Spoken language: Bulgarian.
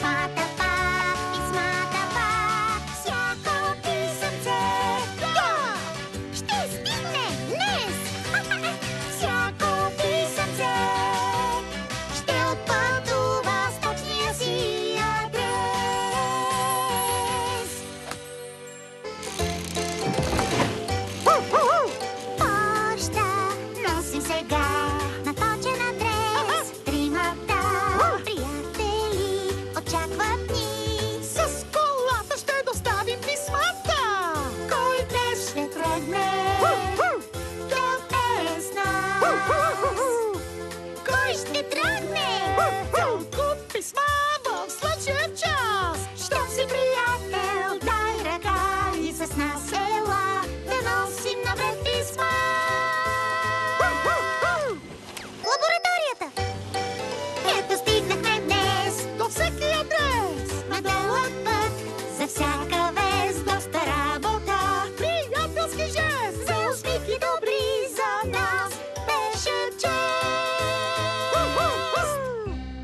Писмата пак, всяко писъмце. Да! Ще стигне днес! Всяко писъмце ще отпътува с точния си адрес. Поща носим сега на точен адрес. Тримата приятели очакват ни. С колата ще доставим писмата. Кой днес ще тръгне да е с нас? Кой ще тръгне? Цял куп писма в слънчев час. Щом си приятел, дай ръка и с нас ела да носим напред писма. Лабораторията! Ето стигнахме днес До всеки адрес. на дълъг път за всяка